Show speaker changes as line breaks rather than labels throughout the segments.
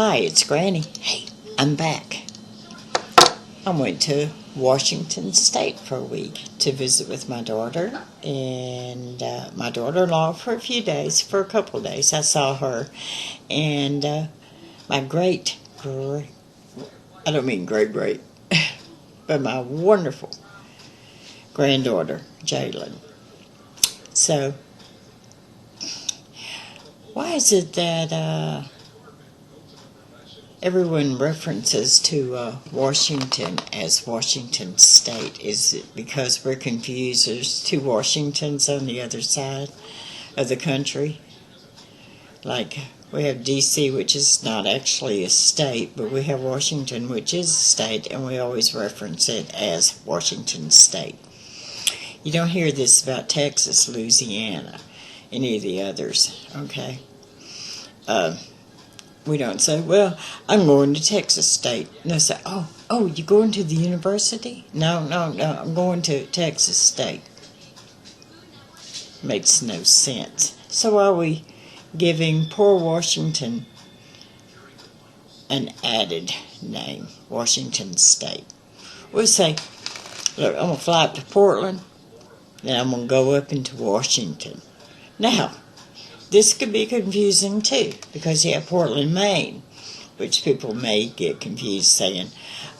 Hi, it's Granny. Hey, I'm back. I went to Washington State for a week to visit with my daughter and my daughter-in-law for a few days, for a couple of days. I saw her and my I don't mean great, but my wonderful granddaughter, Jalen. So, why is it that everyone references to Washington as Washington State? Is it because we're confused? There's two Washingtons on the other side of the country. Like, we have D.C., which is not actually a state, but we have Washington, which is a state, and we always reference it as Washington State. You don't hear this about Texas, Louisiana, any of the others, okay? We don't say, well, I'm going to Texas State. And they say, oh, you going to the university? No, I'm going to Texas State. Makes no sense. So are we giving poor Washington an added name, Washington State? We'll say, look, I'm going to fly up to Portland, then I'm going to go up into Washington. Now, this could be confusing too, because you have Portland, Maine, which people may get confused saying,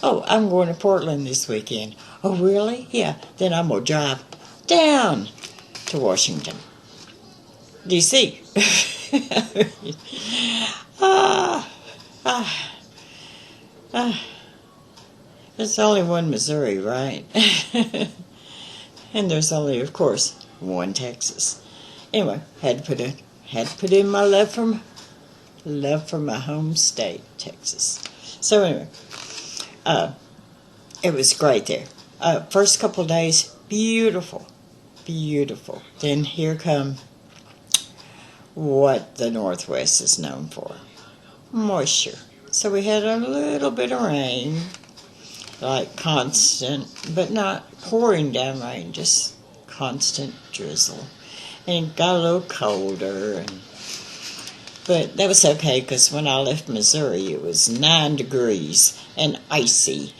oh, I'm going to Portland this weekend. Oh, really? Yeah, then I'm going to drive down to Washington, D.C. There's only one Missouri, right? And there's only, of course, one Texas. Anyway, had to put in my love for my home state, Texas. So anyway, it was great there. First couple of days, beautiful. Then here come what the Northwest is known for, moisture. So we had a little bit of rain, like constant, but not pouring down rain, just constant drizzle. And it got a little colder, but that was okay, because when I left Missouri it was 9 degrees and icy,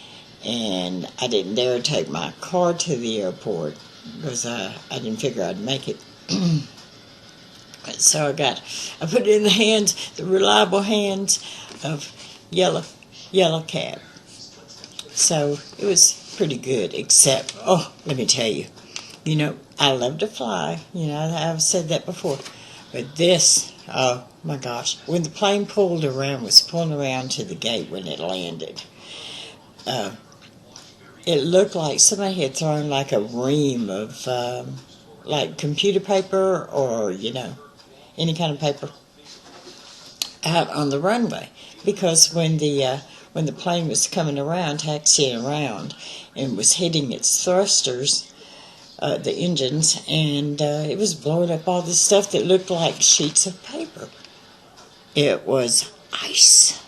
and I didn't dare take my car to the airport because I didn't figure I'd make it. So I put it in the reliable hands of Yellow Cab. So it was pretty good, except, let me tell you, I love to fly. I've said that before. But this, oh my gosh, when the plane was pulling around to the gate when it landed, it looked like somebody had thrown like a ream of like computer paper or, any kind of paper out on the runway. Because when the plane was coming around, taxiing around, and was hitting its thrusters, the engines, and it was blowing up all this stuff that looked like sheets of paper. It was ice.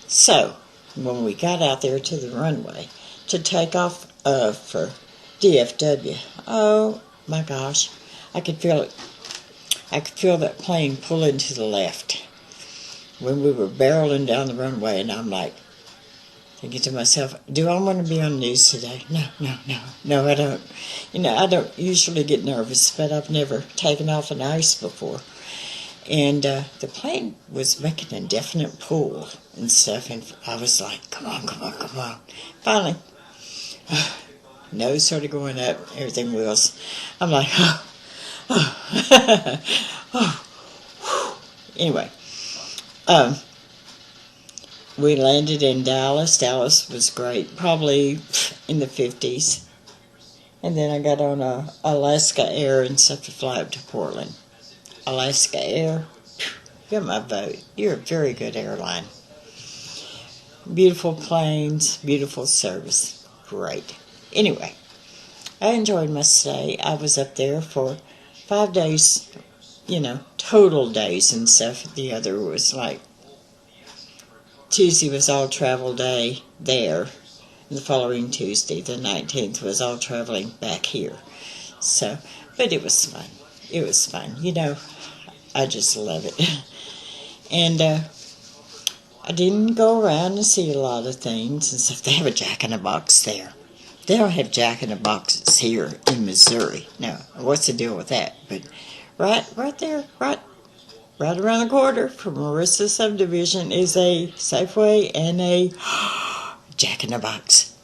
So, when we got out there to the runway to take off for DFW, oh my gosh, I could feel it. I could feel that plane pulling to the left when we were barreling down the runway, and I'm like, thinking to myself, do I want to be on the news today? No, I don't. I don't usually get nervous, but I've never taken off an ice before. And the plane was making a definite pull and stuff, and I was like, come on. Finally, nose started going up, everything was. I'm like, Anyway, we landed in Dallas. Dallas was great, probably in the 50s. And then I got on Alaska Air and stuff to fly up to Portland. Alaska Air, you got my vote. You're a very good airline. Beautiful planes, beautiful service. Great. Anyway, I enjoyed my stay. I was up there for 5 days, total days and stuff. The other was like, Tuesday was all travel day there. And the following Tuesday, the 19th, was all traveling back here. So, but it was fun. I just love it. And I didn't go around and see a lot of things and stuff. They have a Jack in the Box there. They don't have Jack in the Boxes here in Missouri. Now, what's the deal with that? But right there, right around the corner from Marissa Subdivision is a Safeway and a Jack in the Box.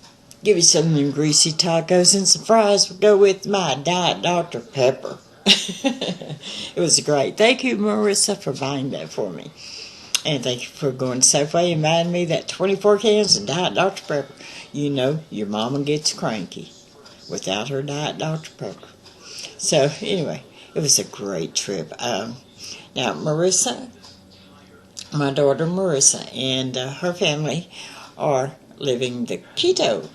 Give me some of them greasy tacos and some fries would go with my Diet Dr. Pepper. It was great. Thank you, Marissa, for buying that for me. And thank you for going to Safeway and buying me that 24 cans of Diet Dr. Pepper. You know, your mama gets cranky without her Diet Dr. Pepper. So, anyway, it was a great trip. Now, Marissa, my daughter Marissa, and her family are living the keto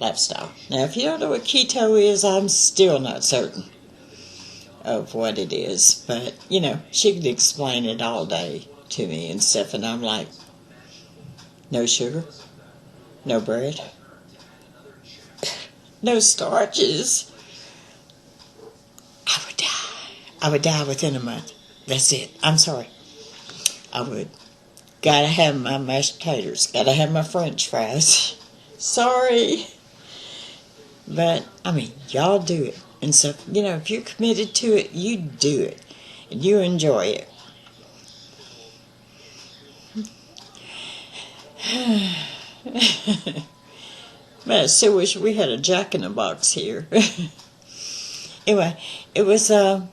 lifestyle. Now, if you don't know what keto is, I'm still not certain of what it is. But, you know, she could explain it all day to me and stuff, and I'm like, no sugar, no bread, no starches. I would die. I would die within a month. That's it. I'm sorry. I would. Gotta have my mashed potatoes. Gotta have my French fries. Sorry. But, I mean, y'all do it. And so, you know, if you're committed to it, you do it. And you enjoy it. But I still wish we had a Jack in the Box here. Anyway, it was a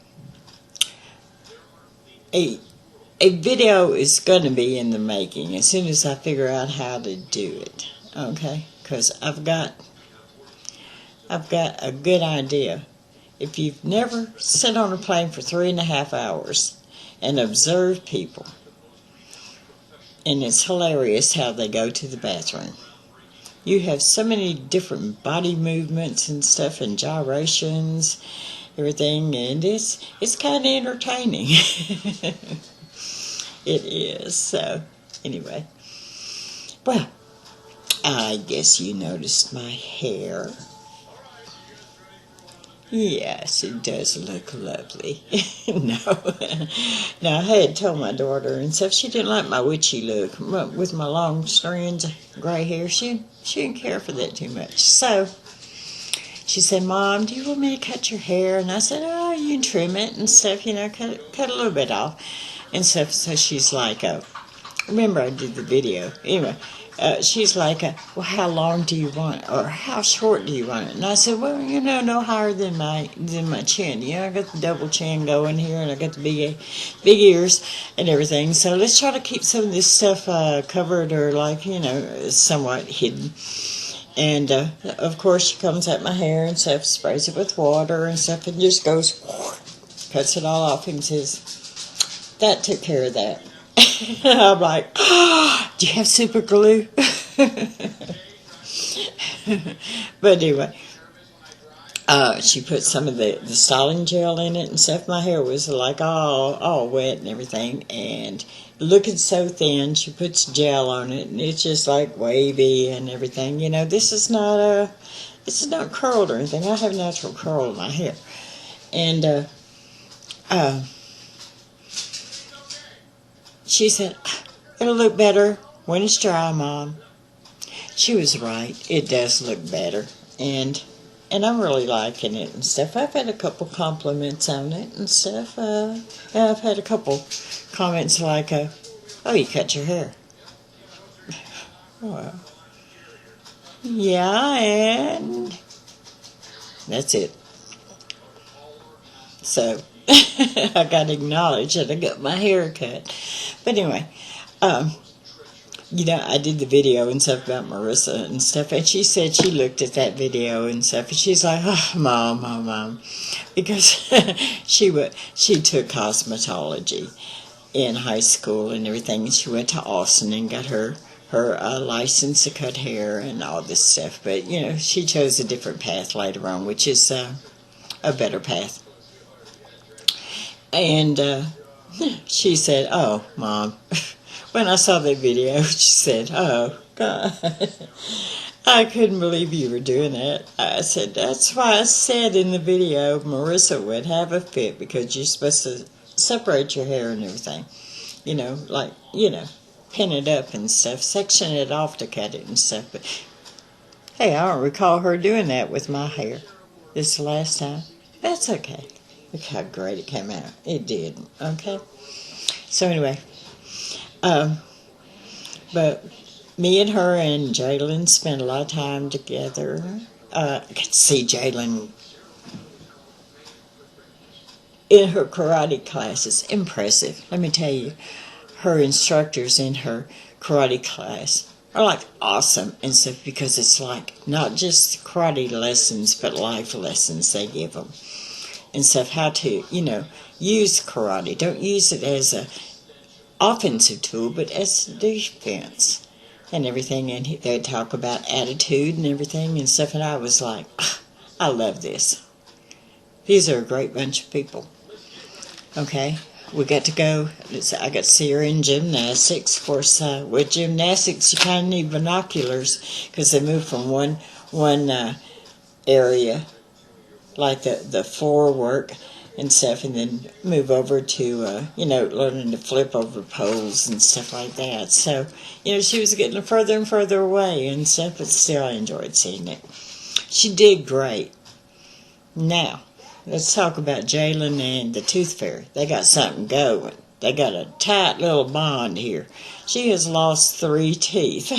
video is going to be in the making as soon as I figure out how to do it. Okay? Because I've got a good idea. If you've never sat on a plane for 3.5 hours and observed people, and it's hilarious how they go to the bathroom. You have so many different body movements and stuff and gyrations, everything, and it's kind of entertaining. It is. So, anyway. Well, I guess you noticed my hair. Yes, it does look lovely. No, I had told my daughter and stuff she didn't like my witchy look with my long strands of gray hair. She didn't care for that too much. So she said, "Mom, do you want me to cut your hair?" And I said, "Oh, you can trim it and stuff, you know, cut a little bit off and stuff." So she's like, remember I did the video. Anyway. She's like, well, how long do you want it? Or how short do you want it? And I said, well, you know, no higher than my chin. You know, I got the double chin going here, and I got the big ears and everything. So let's try to keep some of this stuff covered or, like, you know, somewhat hidden. And, of course, she comes at my hair and stuff, sprays it with water and stuff, and just goes, cuts it all off and says, that took care of that. I'm like, oh, do you have super glue? But anyway, she put some of the styling gel in it and stuff. My hair was like all wet and everything, and looking so thin. She puts gel on it, and it's just like wavy and everything. You know, this is not curled or anything. I have natural curl in my hair, and she said, it'll look better when it's dry, Mom. She was right. It does look better. And I'm really liking it and stuff. I've had a couple compliments on it and stuff. I've had a couple comments like, oh, you cut your hair. Well, yeah, and that's it. So, I got to acknowledge that I got my hair cut. But anyway, you know, I did the video and stuff about Marissa and stuff, and she said she looked at that video and stuff, and she's like, oh, Mom, because she took cosmetology in high school and everything, and she went to Austin and got her license to cut hair and all this stuff, but, you know, she chose a different path later on, which is a better path. And she said, oh, Mom, when I saw that video, she said, oh, God, I couldn't believe you were doing that. I said, that's why I said in the video Marissa would have a fit, because you're supposed to separate your hair and everything. like, pin it up and stuff, section it off to cut it and stuff. But hey, I don't recall her doing that with my hair this last time. That's okay. Look how great it came out. It did. Okay. So anyway, but me and her and Jalen spent a lot of time together. I could see Jalen in her karate classes. Impressive. Let me tell you, her instructors in her karate class are like awesome and stuff, because it's like not just karate lessons but life lessons they give them and stuff, how to use karate. Don't use it as a offensive tool but as defense and everything. And they talk about attitude and everything and stuff, and I was like, I love this. These are a great bunch of people. Okay, we got to go. I got to see her in gymnastics. Of course, with gymnastics, you kind of need binoculars because they move from one area, like the floor work and stuff, and then move over to learning to flip over poles and stuff like that. So she was getting further and further away and stuff, but still I enjoyed seeing it. She did great. Now, let's talk about Jalen and the Tooth Fairy. They got something going. They got a tight little bond here. She has lost 3 teeth,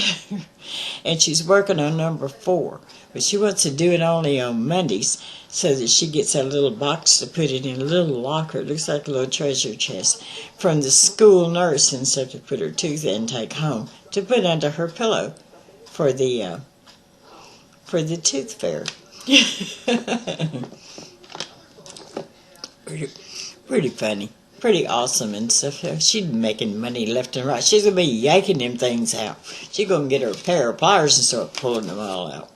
and she's working on number 4. But she wants to do it only on Mondays so that she gets a little box to put it in, a little locker. It looks like a little treasure chest from the school nurse, and stuff to put her tooth in and take home to put under her pillow for the Tooth Fairy. Pretty funny, pretty awesome and stuff. She's making money left and right. She's gonna be yanking them things out. She's gonna get her a pair of pliers and start pulling them all out.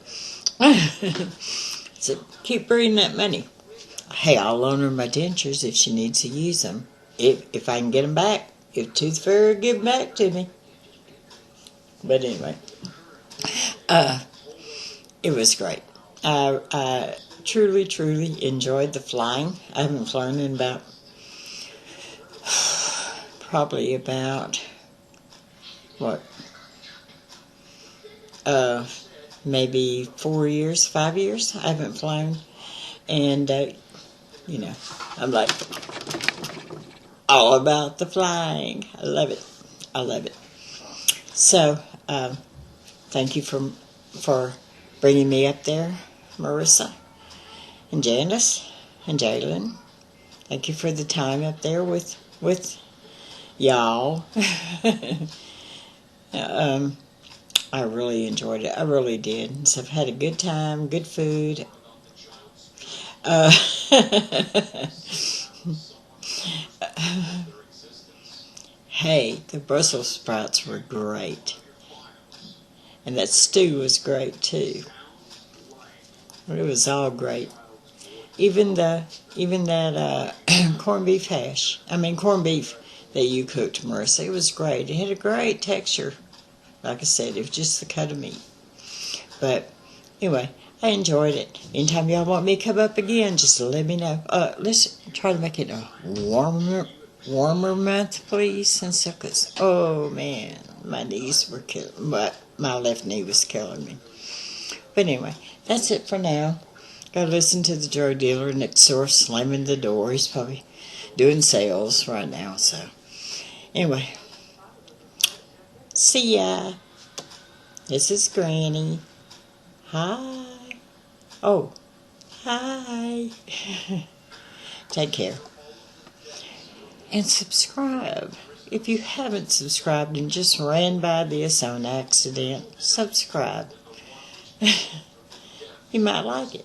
So keep bringing that money. Hey, I'll loan her my dentures if she needs to use them. If I can get them back. If Tooth Fairy will give them back to me. But anyway, it was great. I truly enjoyed the flying. I haven't flown in probably about maybe 4 years, 5 years. I haven't flown, and I'm like all about the flying. I love it. So thank you for bringing me up there, Marissa and Janice and Jalen. Thank you for the time up there with y'all. I really enjoyed it. I really did. So I've had a good time, good food. Hey, the Brussels sprouts were great. And that stew was great too. It was all great. Even that corned beef that you cooked, Marissa, it was great. It had a great texture. Like I said, it was just the cut of meat. But anyway, I enjoyed it. Anytime y'all want me to come up again, just let me know. Let's try to make it a warmer month, please, and stuff. Cause oh man, my knees were killing. My left knee was killing me. But anyway, that's it for now. Gotta listen to the drug dealer next door slamming the door. He's probably doing sales right now. So anyway, see ya. This is Granny. Hi. Oh, hi. Take care. And subscribe. If you haven't subscribed and just ran by this on accident, subscribe. You might like it.